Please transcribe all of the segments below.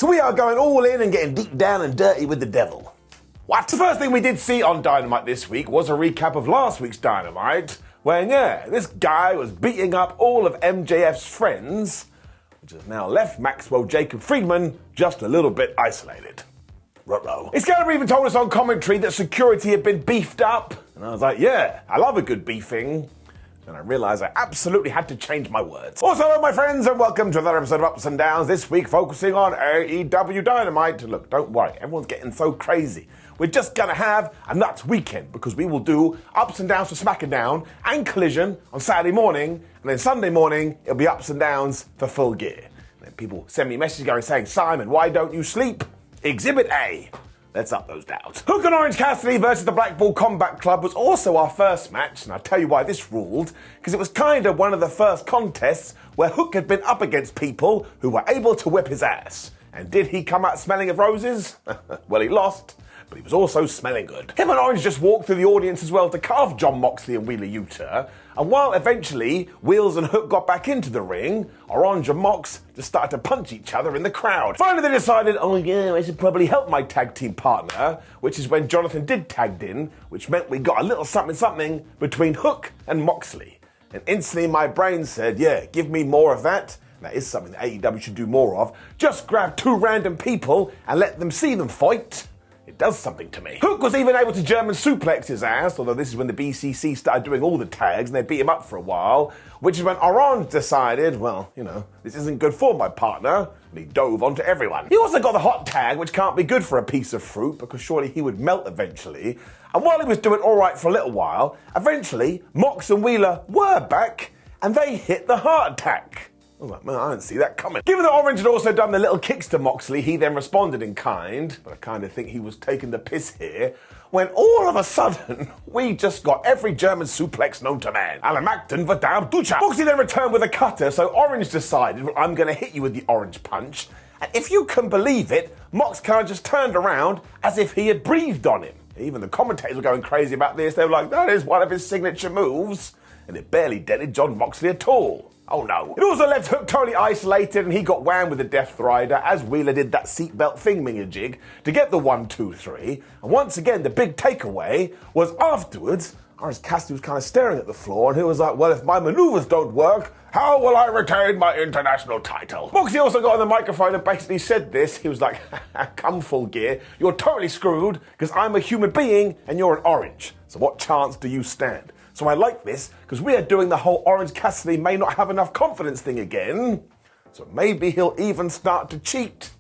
So we are going all in and getting deep down and dirty with the devil. What? The first thing we did see on Dynamite this week was a recap of last week's Dynamite, where, this guy was beating up all of MJF's friends, which has now left Maxwell Jacob Friedman just a little bit isolated. Ruh-roh. Excalibur even told us on commentary that security had been beefed up, and I was like, yeah, I love a good beefing. And I realised I absolutely had to change my words. Also, hello my friends, and welcome to another episode of Ups and Downs, this week focusing on AEW Dynamite. Look, don't worry, everyone's getting so crazy. We're just gonna have a nuts weekend, because we will do Ups and Downs for SmackDown and Collision on Saturday morning, and then Sunday morning, it'll be Ups and Downs for Full Gear. And then people send me messages going saying, Simon, why don't you sleep? Exhibit A. Let's up those downs. Hook and Orange Cassidy versus the Blackpool Combat Club was also our first match, and I'll tell you why this ruled, because it was kind of one of the first contests where Hook had been up against people who were able to whip his ass. And did he come out smelling of roses? Well, he lost, but he was also smelling good. Him and Orange just walked through the audience as well to carve John Moxley and Wheeler Yuta, and while eventually Wheels and Hook got back into the ring, Orange and Mox just started to punch each other in the crowd. Finally they decided, I should probably help my tag team partner, which is when Jonathan did tagged in, which meant we got a little something between Hook and Moxley. And instantly my brain said, yeah, give me more of that. That is something that AEW should do more of. Just grab two random people and let them see them fight. It does something to me. Hook was even able to German suplex his ass, although this is when the BCC started doing all the tags and they beat him up for a while, which is when Orange decided, this isn't good for my partner, and he dove onto everyone. He also got the hot tag, which can't be good for a piece of fruit, because surely he would melt eventually. And while he was doing alright for a little while, eventually, Mox and Wheeler were back, and they hit the heart attack. I was like, man, I didn't see that coming. Given that Orange had also done the little kicks to Moxley, he then responded in kind, but I kind of think he was taking the piss here, when all of a sudden, we just got every German suplex known to man. Alamakten Vadam Ducha. Moxley then returned with a cutter, so Orange decided, well, I'm going to hit you with the orange punch. And if you can believe it, Mox kind of just turned around as if he had breathed on him. Even the commentators were going crazy about this. They were like, that is one of his signature moves. And it barely dented John Moxley at all. Oh no. It also left Hook totally isolated, and he got whammed with the Death Rider as Wheeler did that seatbelt thingamajig to get the 1, 2, 3. And once again, the big takeaway was afterwards, Orange Cassidy was kind of staring at the floor, and he was like, well, if my maneuvers don't work, how will I retain my international title? Moxley also got on the microphone and basically said this. He was like, come Full Gear, you're totally screwed, because I'm a human being and you're an orange. So what chance do you stand? So I like this, because we are doing the whole Orange Cassidy may not have enough confidence thing again. So maybe he'll even start to cheat.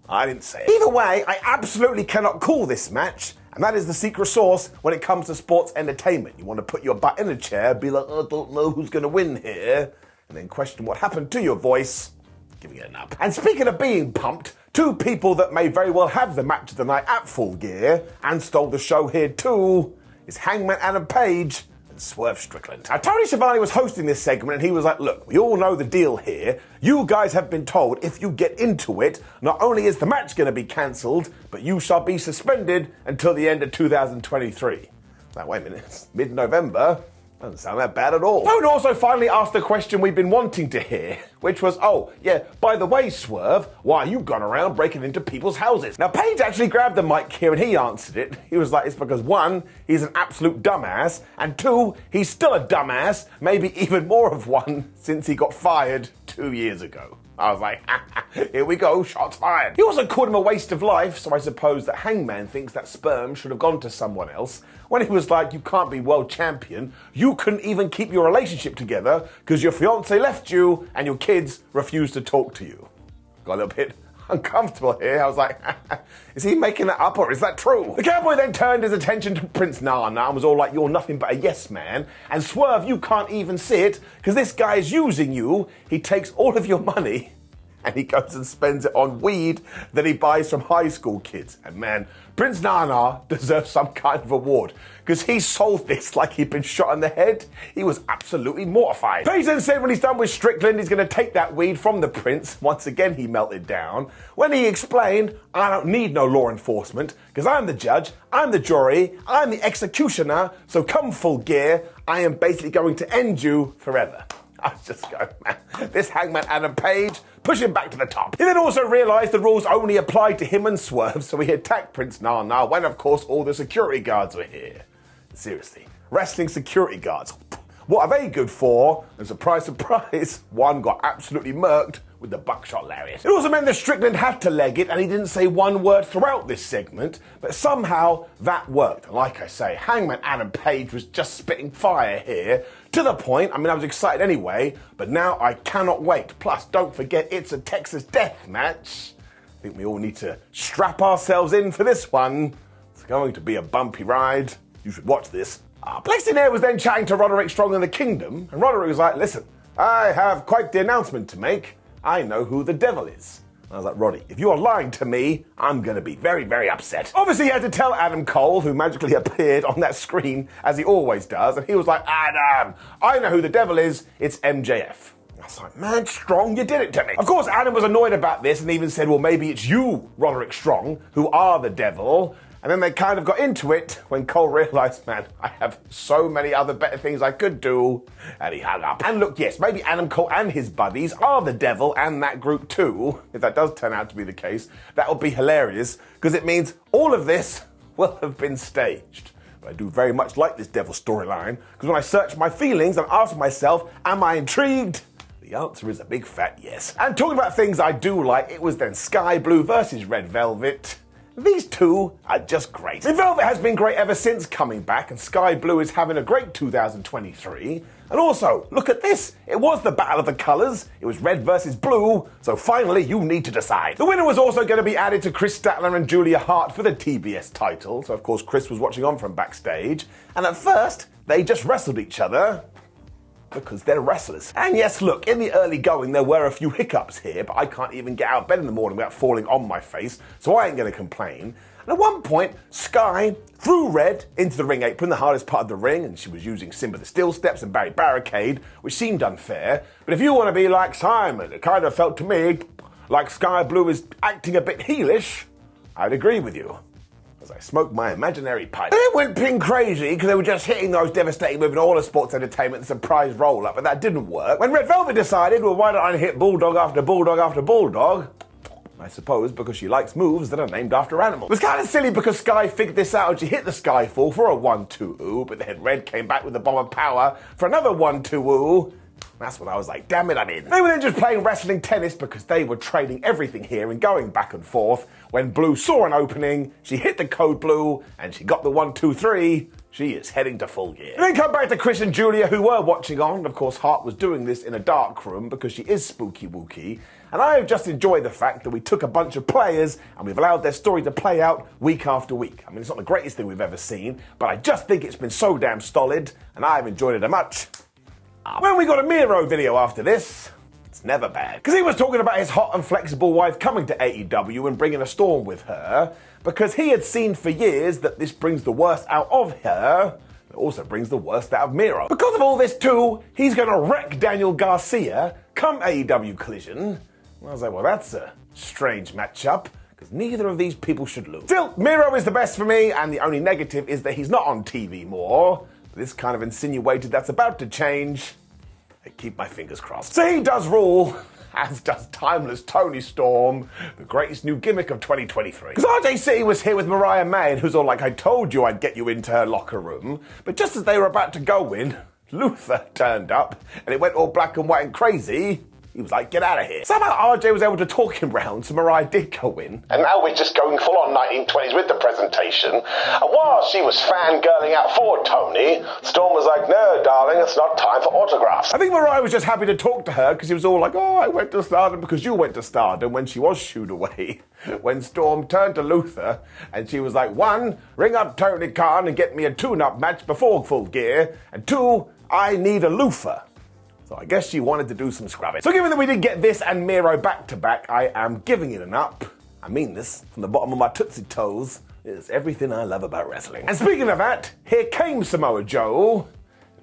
I didn't say it. Either way, I absolutely cannot call this match, and that is the secret sauce when it comes to sports entertainment. You want to put your butt in a chair, be like, I don't know who's going to win here, and then question what happened to your voice, giving it an up. And speaking of being pumped, two people that may very well have the match of the night at Full Gear, and stole the show here too, is Hangman Adam Page and Swerve Strickland. Now, Tony Schiavone was hosting this segment, and he was like, look, we all know the deal here. You guys have been told if you get into it, not only is the match going to be cancelled, but you shall be suspended until the end of 2023. Now, wait a minute, it's mid-November. Doesn't sound that bad at all. Tone also finally asked the question we've been wanting to hear, which was, by the way, Swerve, why are you gone around breaking into people's houses? Now, Paige actually grabbed the mic here and he answered it. He was like, it's because 1, he's an absolute dumbass, and 2, he's still a dumbass, maybe even more of one since he got fired 2 years ago. I was like, here we go, shots fired. He also called him a waste of life, so I suppose that Hangman thinks that sperm should have gone to someone else, when he was like, you can't be world champion, you couldn't even keep your relationship together because your fiancé left you and your kids refused to talk to you. Got a little bit uncomfortable here. I was like, is he making that up or is that true? The cowboy then turned his attention to Prince Nana and was all like, you're nothing but a yes man, and Swerve, you can't even see it because this guy is using you. He takes all of your money and he goes and spends it on weed that he buys from high school kids. And man, Prince Nana deserves some kind of award, because he sold this like he'd been shot in the head. He was absolutely mortified. Page then said when he's done with Strickland, he's going to take that weed from the prince. Once again, he melted down. When he explained, I don't need no law enforcement, because I'm the judge, I'm the jury, I'm the executioner, so come Full Gear, I am basically going to end you forever. I was just going, man, this Hangman Adam Page, push him back to the top. He then also realised the rules only applied to him and Swerve, so he attacked Prince Nana when, of course, all the security guards were here. Seriously, wrestling security guards. What are they good for? And surprise, surprise, one got absolutely murked with the buckshot lariat. It also meant that Strickland had to leg it, and he didn't say one word throughout this segment, but somehow that worked. And like I say, Hangman Adam Page was just spitting fire here, to the point, I was excited anyway, but now I cannot wait. Plus, don't forget, it's a Texas death match. I think we all need to strap ourselves in for this one. It's going to be a bumpy ride. You should watch this. Blexinair was then chatting to Roderick Strong in the Kingdom, and Roderick was like, listen, I have quite the announcement to make. I know who the devil is. I was like, Roddy, if you're lying to me, I'm going to be very, very upset. Obviously, he had to tell Adam Cole, who magically appeared on that screen, as he always does, and he was like, Adam, I know who the devil is. It's MJF. I was like, man, Strong, you did it to me. Of course, Adam was annoyed about this and even said, well, maybe it's you, Roderick Strong, who are the devil. And then they kind of got into it when Cole realised, man, I have so many other better things I could do. And he hung up. And look, yes, maybe Adam Cole and his buddies are the devil and that group too. If that does turn out to be the case, that would be hilarious, because it means all of this will have been staged. But I do very much like this devil storyline, because when I search my feelings and ask myself, am I intrigued? The answer is a big fat yes. And talking about things I do like, it was then Sky Blue versus Red Velvet. These two are just great. The Velvet has been great ever since coming back, and Sky Blue is having a great 2023. And also, look at this. It was the battle of the colours. It was red versus blue, so finally you need to decide. The winner was also going to be added to Chris Statler and Julia Hart for the TBS title, so of course Chris was watching on from backstage. And at first, they just wrestled each other, because they're wrestlers. And yes, look, in the early going, there were a few hiccups here, but I can't even get out of bed in the morning without falling on my face, so I ain't gonna complain. And at one point, Skye threw Red into the ring apron, the hardest part of the ring, and she was using Simba the Steel Steps and Barry Barricade, which seemed unfair. But if you want to be like Simon, it kind of felt to me like Sky Blue is acting a bit heelish, I'd agree with you. As I smoked my imaginary pipe. And it went ping crazy because they were just hitting those devastating moves in all of sports entertainment, the surprise roll-up, but that didn't work. When Red Velvet decided, well, why don't I hit Bulldog after Bulldog after Bulldog? I suppose because she likes moves that are named after animals. It was kind of silly because Skye figured this out and she hit the Skyfall for a 1-2-oo, but then Red came back with the Bomb of Power for another 1-2-oo. That's when I was like, damn it, I'm in. They were then just playing wrestling tennis because they were trading everything here and going back and forth. When Blue saw an opening, she hit the code Blue, and she got the 1-2-3. She is heading to Full Gear. And then come back to Chris and Julia, who were watching on. Of course, Hart was doing this in a dark room because she is spooky wooky. And I have just enjoyed the fact that we took a bunch of players and we've allowed their story to play out week after week. I mean, it's not the greatest thing we've ever seen, but I just think it's been so damn solid, and I've enjoyed it a much. When we got a Miedo video after this, it's never bad. Because he was talking about his hot and flexible wife coming to AEW and bringing a storm with her, because he had seen for years that this brings the worst out of her, it also brings the worst out of Miedo. Because of all this too, he's going to wreck Daniel Garcia come AEW Collision. I was like, well, that's a strange matchup, because neither of these people should lose. Still, Miedo is the best for me, and the only negative is that he's not on TV more. This kind of insinuated that's about to change. I keep my fingers crossed. So he does rule, as does Timeless Tony Storm, the greatest new gimmick of 2023. Because RJC was here with Mariah May, and who's all like, I told you I'd get you into her locker room. But just as they were about to go in, Luther turned up, and it went all black and white and crazy. He was like, get out of here. Somehow RJ was able to talk him round, so Mariah did go in. And now we're just going full on 1920s with the presentation. And while she was fangirling out for Tony, Storm was like, no, darling, it's not time for autographs. I think Mariah was just happy to talk to her because he was all like, oh, I went to Stardom because you went to Stardom, when she was shooed away. When Storm turned to Luther and she was like, 1, ring up Tony Khan and get me a tune-up match before Full Gear, and 2, I need a loofah. So I guess she wanted to do some scrubbing. So given that we did get this and Miedo back to back, I am giving it an up. I mean this from the bottom of my Tootsie Toes. It's everything I love about wrestling. And speaking of that, here came Samoa Joe.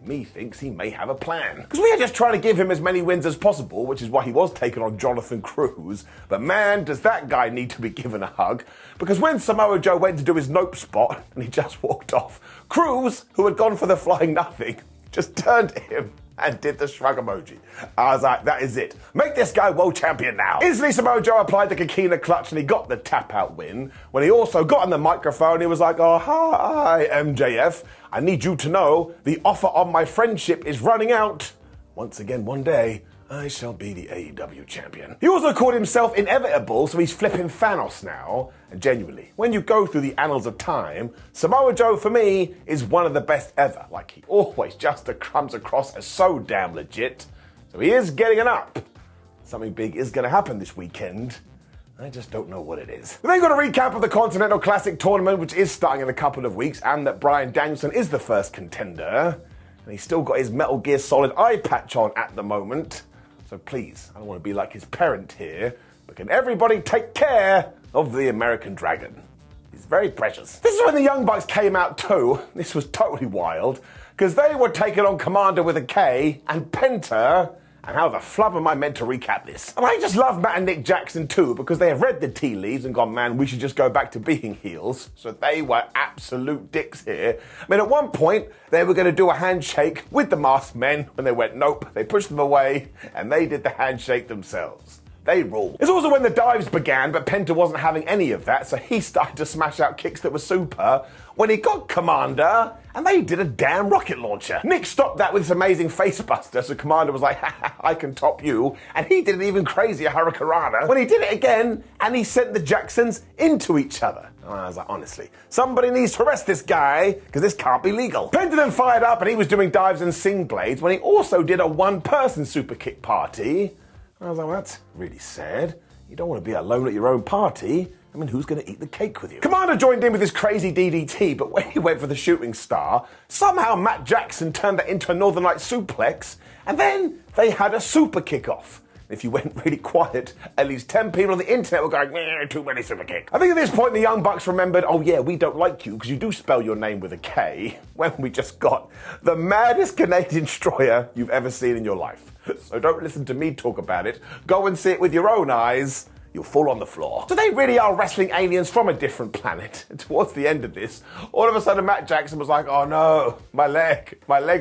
Me thinks he may have a plan. Because we are just trying to give him as many wins as possible, which is why he was taking on Jonathan Cruz. But man, does that guy need to be given a hug. Because when Samoa Joe went to do his nope spot and he just walked off, Cruz, who had gone for the flying nothing, just turned to him and did the shrug emoji. I was like, that is it. Make this guy world champion now. Instantly, Samoa Joe applied the Kikina clutch and he got the tap-out win. When he also got on the microphone, he was like, oh, hi, MJF. I need you to know the offer on my friendship is running out. Once again, one day, I shall be the AEW champion. He also called himself inevitable, so he's flipping Thanos now. And genuinely, when you go through the annals of time, Samoa Joe, for me, is one of the best ever. Like, he always just comes across as so damn legit. So he is getting an up. Something big is going to happen this weekend. I just don't know what it is. We then got a recap of the Continental Classic tournament, which is starting in a couple of weeks, and that Bryan Danielson is the first contender. And he's still got his Metal Gear Solid eye patch on at the moment. So please, I don't want to be like his parent here, but can everybody take care of the American Dragon? He's very precious. This is when the Young Bucks came out too. This was totally wild, because they were taking on Komander with a K and Penta. And how the flub am I meant to recap this? And I just love Matt and Nick Jackson too, because they have read the tea leaves and gone, man, we should just go back to being heels. So they were absolute dicks here. I mean, at one point, they were going to do a handshake with the masked men. When they went, nope, they pushed them away, and they did the handshake themselves. They rule. It's also when the dives began, but Penta wasn't having any of that, so he started to smash out kicks that were super when he got Komander, and they did a damn rocket launcher. Nick stopped that with his amazing facebuster, so Komander was like, ha ha, I can top you, and he did an even crazier Hurricanrana when he did it again, and he sent the Jacksons into each other. And I was like, honestly, somebody needs to arrest this guy, because this can't be legal. Penta then fired up, and he was doing dives and sing blades when he also did a one-person super kick party. I was like, well, that's really sad. You don't want to be alone at your own party. I mean, who's going to eat the cake with you? Komander joined in with his crazy DDT, but when he went for the shooting star, somehow Matt Jackson turned that into a Northern Light suplex, and then they had a super kickoff. If you went really quiet, at least 10 people on the internet were going, too many super kicks. I think at this point the Young Bucks remembered, oh yeah, we don't like you because you do spell your name with a K, when we just got the maddest Canadian destroyer you've ever seen in your life. So don't listen to me talk about it. Go and see it with your own eyes. You'll fall on the floor. So they really are wrestling aliens from a different planet. And towards the end of this, all of a sudden Matt Jackson was like, oh no, my leg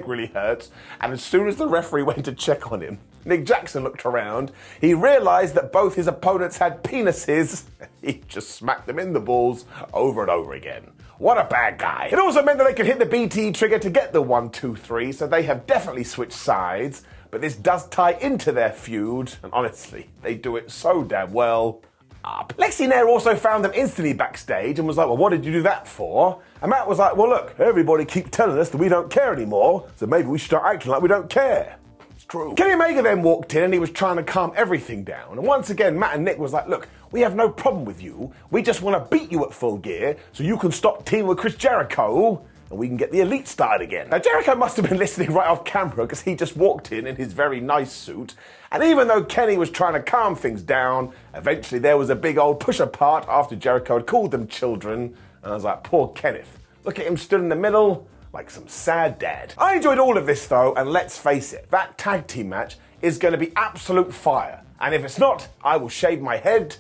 really hurts. And as soon as the referee went to check on him, Nick Jackson looked around. He realized that both his opponents had penises. He just smacked them in the balls over and over again. What a bad guy. It also meant that they could hit the BT trigger to get the 1, 2, 3, so they have definitely switched sides. But this does tie into their feud, and honestly, they do it so damn well. Lexi Nair also found them instantly backstage and was like, well, what did you do that for? And Matt was like, well, look, everybody keeps telling us that we don't care anymore, so maybe we should start acting like we don't care. It's true. Kenny Omega then walked in and he was trying to calm everything down. And once again, Matt and Nick was like, look, we have no problem with you. We just want to beat you at Full Gear so you can stop teaming with Chris Jericho and we can get the Elite started again. Now, Jericho must have been listening right off camera because he just walked in his very nice suit. And even though Kenny was trying to calm things down, eventually there was a big old push apart after Jericho had called them children. And I was like, poor Kenneth. Look at him stood in the middle like some sad dad. I enjoyed all of this though, and let's face it, that tag team match is going to be absolute fire. And if it's not, I will shave my head.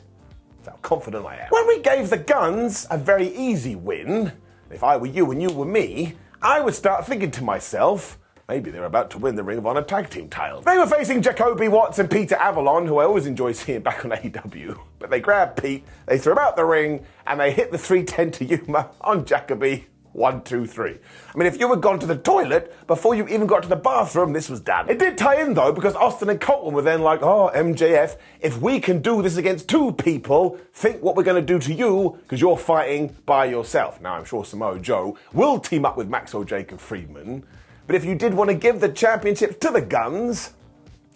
That's how confident I am. When we gave the Guns a very easy win, if I were you and you were me, I would start thinking to myself, maybe they're about to win the Ring of Honor tag team title. They were facing Jacoby Watts and Peter Avalon, who I always enjoy seeing back on AEW. But they grabbed Pete, they threw him out the ring, and they hit the 310 to Yuma on Jacoby. 1, 2, 3. I mean, if you had gone to the toilet before you even got to the bathroom, this was done. It did tie in, though, because Austin and Colton were then like, oh, MJF, if we can do this against 2 people, think what we're going to do to you, because you're fighting by yourself. Now, I'm sure Samoa Joe will team up with Maxwell Jacob Friedman, but if you did want to give the championships to the Guns,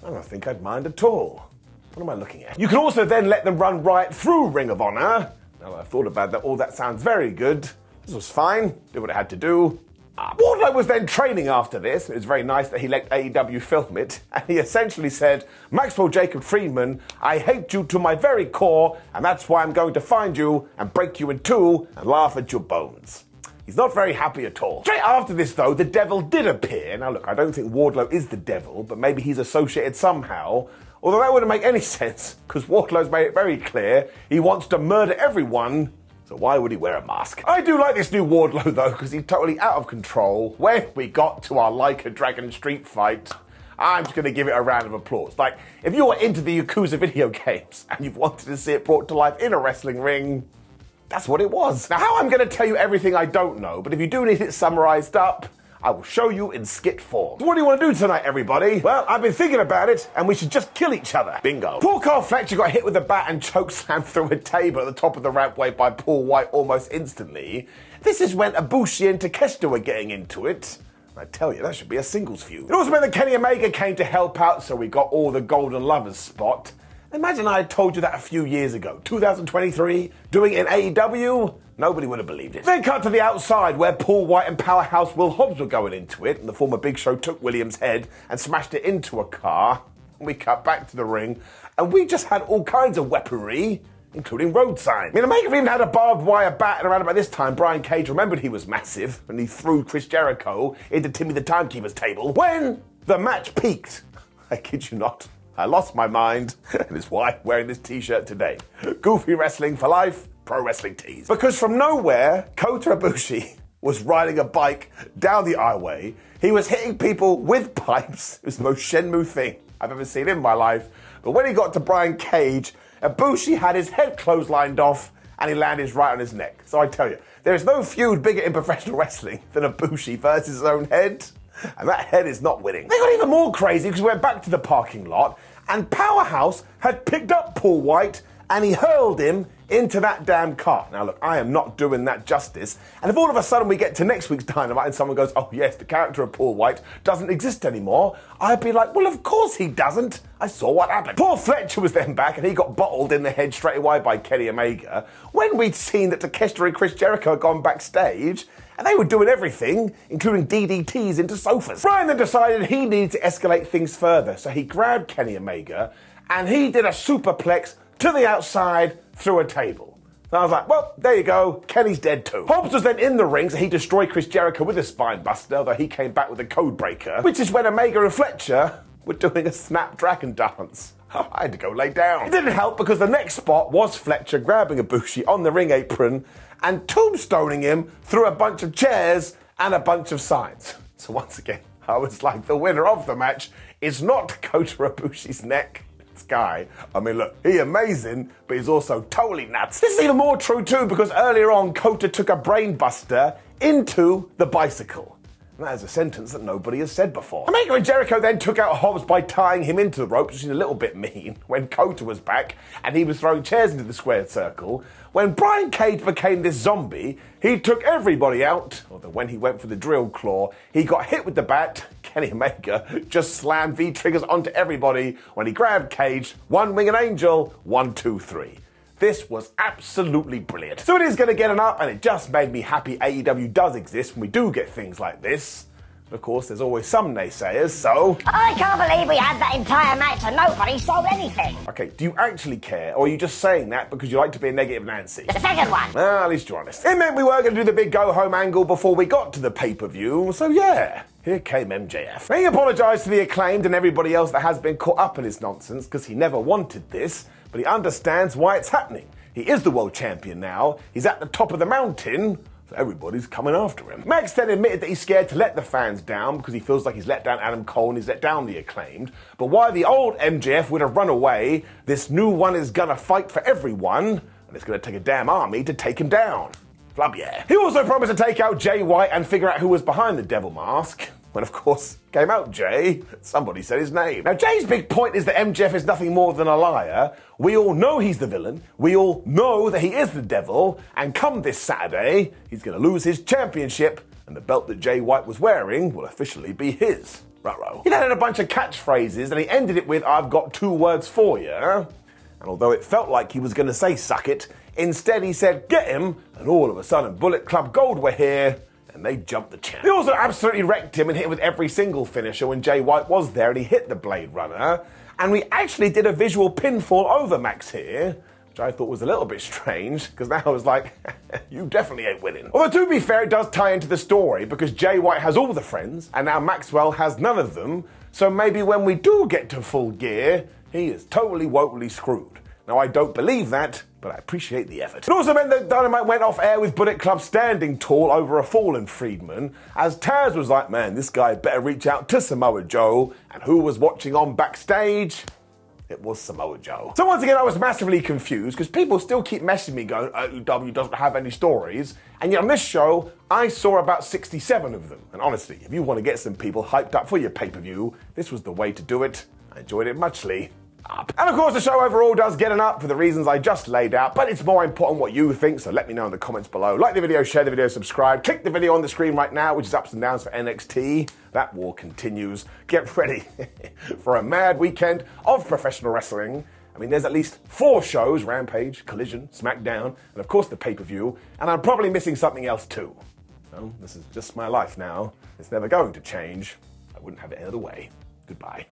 I don't think I'd mind at all. What am I looking at? You can also then let them run right through Ring of Honor. Now that I've thought about that, all that sounds very good. This was fine, did what it had to do. Wardlow was then training after this. It was very nice that he let AEW film it. And he essentially said, Maxwell Jacob Friedman, I hate you to my very core, and that's why I'm going to find you and break you in 2 and laugh at your bones. He's not very happy at all. Straight after this, though, the devil did appear. Now, look, I don't think Wardlow is the devil, but maybe he's associated somehow. Although that wouldn't make any sense, because Wardlow's made it very clear he wants to murder everyone. So why would he wear a mask? I do like this new Wardlow, though, because he's totally out of control. When we got to our Like a Dragon street fight, I'm just going to give it a round of applause. Like, if you are into the Yakuza video games and you've wanted to see it brought to life in a wrestling ring, that's what it was. Now, how I'm going to tell you everything I don't know, but if you do need it summarized up, I will show you in skit form. So what do you want to do tonight, everybody? Well, I've been thinking about it, and we should just kill each other. Bingo. Poor Carl Fletcher got hit with a bat and chokeslammed through a table at the top of the rampway by Paul Wight almost instantly. This is when Ibushi and Takeshita were getting into it. I tell you, that should be a singles feud. It also meant that Kenny Omega came to help out, so we got all the Golden Lovers spot. Imagine I had told you that a few years ago. 2023, doing it in AEW? Nobody would have believed it. Then cut to the outside where Paul Wight and Powerhouse Will Hobbs were going into it, and the former Big Show took William's head and smashed it into a car. We cut back to the ring, and we just had all kinds of weaponry, including road signs. I mean, Omega even had a barbed wire bat, and around about this time, Brian Cage remembered he was massive, and he threw Chris Jericho into Timmy the Timekeeper's table. When the match peaked, I kid you not, I lost my mind, and it's why I'm wearing this t-shirt today. Goofy wrestling for life, pro wrestling tees. Because from nowhere, Kota Ibushi was riding a bike down the aisleway. He was hitting people with pipes. It was the most Shenmue thing I've ever seen in my life. But when he got to Brian Cage, Ibushi had his head clotheslined off, and he landed right on his neck. So I tell you, there is no feud bigger in professional wrestling than Ibushi versus his own head. And that head is not winning. They got even more crazy because we went back to the parking lot and Powerhouse had picked up Paul Wight and he hurled him into that damn car. Now look, I am not doing that justice. And if all of a sudden we get to next week's Dynamite and someone goes, oh yes, the character of Paul Wight doesn't exist anymore, I'd be like, well, of course he doesn't. I saw what happened. Poor Fletcher was then back and he got bottled in the head straight away by Kenny Omega when we'd seen that Takeshita and Chris Jericho had gone backstage and they were doing everything, including DDTs into sofas. Brian then decided he needed to escalate things further, so he grabbed Kenny Omega and he did a superplex to the outside through a table. So I was like, well, there you go, Kenny's dead too. Hobbs was then in the ring, so he destroyed Chris Jericho with a spine buster, though he came back with a code breaker, which is when Omega and Fletcher were doing a snapdragon dance. I had to go lay down. It didn't help because the next spot was Fletcher grabbing Ibushi on the ring apron and tombstoning him through a bunch of chairs and a bunch of signs. So once again, I was like, the winner of the match is not Kota Ibushi's neck, Skye. I mean, look, he's amazing, but he's also totally nuts. This is even more true too because earlier on, Kota took a brain buster into the bicycle. And that is a sentence that nobody has said before. Omega and Jericho then took out Hobbs by tying him into the ropes, which is a little bit mean, when Kota was back and he was throwing chairs into the squared circle. When Brian Cage became this zombie, he took everybody out, although when he went for the drill claw, he got hit with the bat. Kenny Omega just slammed V-triggers onto everybody when he grabbed Cage, one winged angel, 1, 2, 3. This was absolutely brilliant. So it is going to get an up, and it just made me happy AEW does exist when we do get things like this. But of course, there's always some naysayers, so... I can't believe we had that entire match and nobody sold anything. Okay, do you actually care, or are you just saying that because you like to be a negative Nancy? The second one. Well, at least you're honest. It meant we were going to do the big go-home angle before we got to the pay-per-view, so yeah. Here came MJF. He apologised to the Acclaimed and everybody else that has been caught up in his nonsense because he never wanted this, but he understands why it's happening. He is the world champion now, he's at the top of the mountain, so everybody's coming after him. Max then admitted that he's scared to let the fans down because he feels like he's let down Adam Cole and he's let down the Acclaimed, but while the old MJF would have run away, this new one is gonna fight for everyone, and it's gonna take a damn army to take him down. Flub yeah. He also promised to take out Jay White and figure out who was behind the devil mask. When, of course, came out Jay, somebody said his name. Now, Jay's big point is that MJF is nothing more than a liar. We all know he's the villain. We all know that he is the devil. And come this Saturday, he's going to lose his championship, and the belt that Jay White was wearing will officially be his. Ruh-roh. He added a bunch of catchphrases, and he ended it with, I've got 2 words for you. And although it felt like he was going to say, suck it, instead he said, get him, and all of a sudden Bullet Club Gold were here, and they jumped the champ. They also absolutely wrecked him and hit him with every single finisher when Jay White was there and he hit the Blade Runner. And we actually did a visual pinfall over Max here, which I thought was a little bit strange, because now I was like, you definitely ain't winning. Although to be fair, it does tie into the story, because Jay White has all the friends, and now Maxwell has none of them, so maybe when we do get to Full Gear, he is totally woefully screwed. Now, I don't believe that, but I appreciate the effort. It also meant that Dynamite went off air with Bullet Club standing tall over a fallen Friedman, as Taz was like, man, this guy better reach out to Samoa Joe, and who was watching on backstage? It was Samoa Joe. So once again, I was massively confused, because people still keep messaging me going, AEW doesn't have any stories, and yet on this show, I saw about 67 of them. And honestly, if you want to get some people hyped up for your pay-per-view, this was the way to do it. I enjoyed it muchly. Up. And of course the show overall does get an up for the reasons I just laid out, but it's more important what you think, so let me know in the comments below. Like the video, share the video, subscribe, click the video on the screen right now, which is ups and downs for NXT. That war continues. Get ready for a mad weekend of professional wrestling. I mean, there's at least 4 shows: Rampage, Collision, SmackDown, and of course the pay-per-view, and I'm probably missing something else too. Well, this is just my life now. It's never going to change. I wouldn't have it any other way. Goodbye.